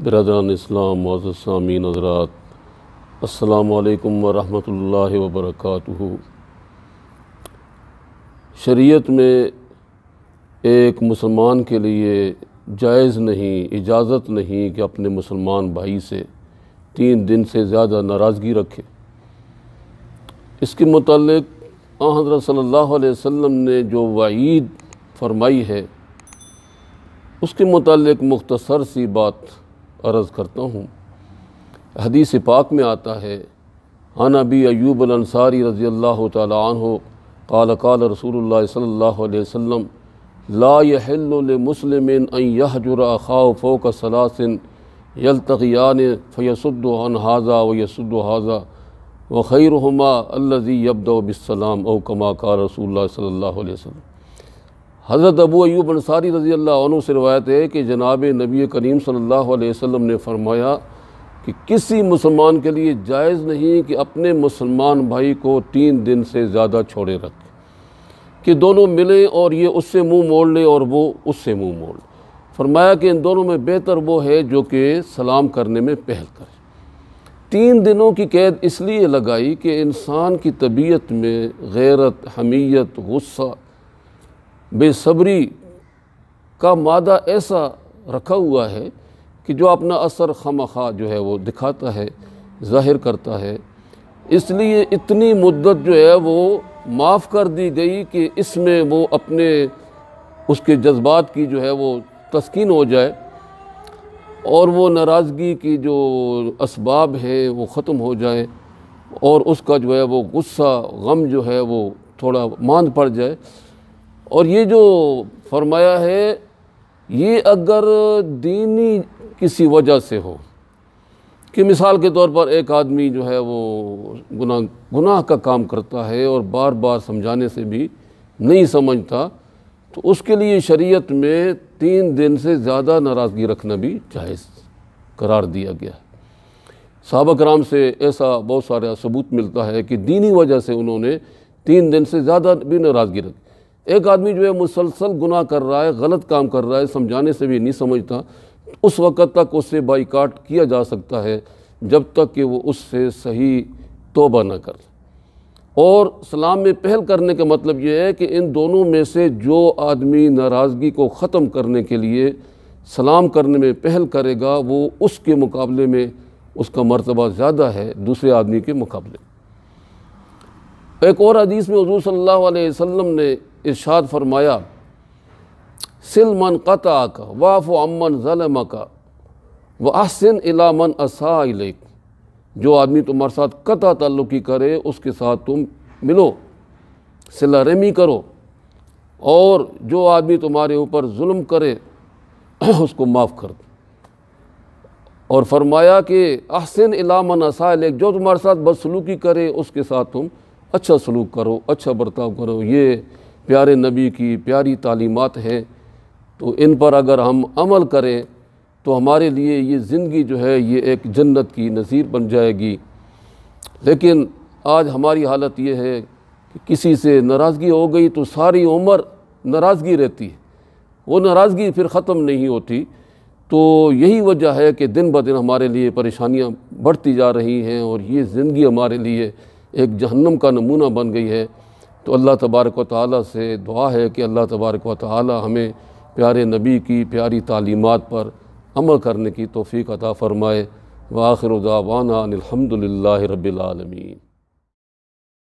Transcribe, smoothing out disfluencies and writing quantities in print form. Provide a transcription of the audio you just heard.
برادران اسلام، معزز سامعین حضرات، السلام علیکم ورحمۃ اللہ وبرکاتہ۔ شریعت میں ایک مسلمان کے لیے جائز نہیں، اجازت نہیں کہ اپنے مسلمان بھائی سے 3 دن سے زیادہ ناراضگی رکھے۔ اس کے متعلق حضرت صلی اللہ علیہ وسلم نے جو وعید فرمائی ہے اس کے متعلق مختصر سی بات عرض کرتا ہوں۔ حدیث پاک میں آتا ہے، عن ابی ایوب الانصاری رضی اللہ تعالی عنہ قال قال رسول اللہ صلی اللہ علیہ وسلم لا يحل لمسلم ان يهجر اخاه فوق 3 يلتقيان فيصد عن هذا ويصد هذا وخيرهما الذي يبدأ بالسلام او كما قال رسول اللہ صلی اللہ علیہ وسلم۔ حضرت ابو ایوب انصاری رضی اللہ عنہ سے روایت ہے کہ جناب نبی کریم صلی اللہ علیہ وسلم نے فرمایا کہ کسی مسلمان کے لیے جائز نہیں کہ اپنے مسلمان بھائی کو 3 دن سے زیادہ چھوڑے رکھے، کہ دونوں ملیں اور یہ اس سے منہ موڑ لے اور وہ اس سے منہ موڑ لے۔ فرمایا کہ ان دونوں میں بہتر وہ ہے جو کہ سلام کرنے میں پہل کرے۔ 3 دنوں کی قید اس لیے لگائی کہ انسان کی طبیعت میں غیرت، حمیت، غصہ، بے صبری کا مادہ ایسا رکھا ہوا ہے کہ جو اپنا اثر خواہ جو ہے وہ دکھاتا ہے، ظاہر کرتا ہے۔ اس لیے اتنی مدت جو ہے وہ معاف کر دی گئی کہ اس میں وہ اپنے اس کے جذبات کی جو ہے وہ تسکین ہو جائے اور وہ ناراضگی کی جو اسباب ہیں وہ ختم ہو جائے اور اس کا جو ہے وہ غصہ، غم جو ہے وہ تھوڑا ماند پڑ جائے۔ اور یہ جو فرمایا ہے یہ اگر دینی کسی وجہ سے ہو، کہ مثال کے طور پر ایک آدمی جو ہے وہ گناہ کا کام کرتا ہے اور بار بار سمجھانے سے بھی نہیں سمجھتا، تو اس کے لیے شریعت میں 3 دن سے زیادہ ناراضگی رکھنا بھی جائز قرار دیا گیا ہے۔ صحابہ کرام سے ایسا بہت سارا ثبوت ملتا ہے کہ دینی وجہ سے انہوں نے 3 دن سے زیادہ بھی ناراضگی رکھی۔ ایک آدمی جو ہے مسلسل گناہ کر رہا ہے، غلط کام کر رہا ہے، سمجھانے سے بھی نہیں سمجھتا، اس وقت تک اس سے بائیکاٹ کیا جا سکتا ہے جب تک کہ وہ اس سے صحیح توبہ نہ کر۔ اور سلام میں پہل کرنے کا مطلب یہ ہے کہ ان دونوں میں سے جو آدمی ناراضگی کو ختم کرنے کے لیے سلام کرنے میں پہل کرے گا وہ اس کے مقابلے میں اس کا مرتبہ زیادہ ہے دوسرے آدمی کے مقابلے۔ ایک اور حدیث میں حضور صلی اللہ علیہ وسلم نے ارشاد فرمایا، سل من قطعک واعف عمن ظلمک واحسن الی من اساء الیک۔ جو آدمی تمہارے ساتھ قطع تعلقی کرے اس کے ساتھ تم ملو، صلہ رحمی کرو، اور جو آدمی تمہارے اوپر ظلم کرے اس کو معاف کر دو۔ اور فرمایا کہ احسن الی من اساء الیک، جو تمہارے ساتھ بدسلوکی کرے اس کے ساتھ تم اچھا سلوک کرو، اچھا برتاؤ کرو۔ یہ پیارے نبی کی پیاری تعلیمات ہیں، تو ان پر اگر ہم عمل کریں تو ہمارے لیے یہ زندگی جو ہے یہ ایک جنت کی نظیر بن جائے گی۔ لیکن آج ہماری حالت یہ ہے کہ کسی سے ناراضگی ہو گئی تو ساری عمر ناراضگی رہتی ہے، وہ ناراضگی پھر ختم نہیں ہوتی۔ تو یہی وجہ ہے کہ دن بدن ہمارے لیے پریشانیاں بڑھتی جا رہی ہیں اور یہ زندگی ہمارے لیے ایک جہنم کا نمونہ بن گئی ہے۔ تو اللہ تبارک و تعالیٰ سے دعا ہے کہ اللہ تبارک و تعالیٰ ہمیں پیارے نبی کی پیاری تعلیمات پر عمل کرنے کی توفیق عطا فرمائے۔ وآخر دعوانا ان الحمد للہ رب العالمین۔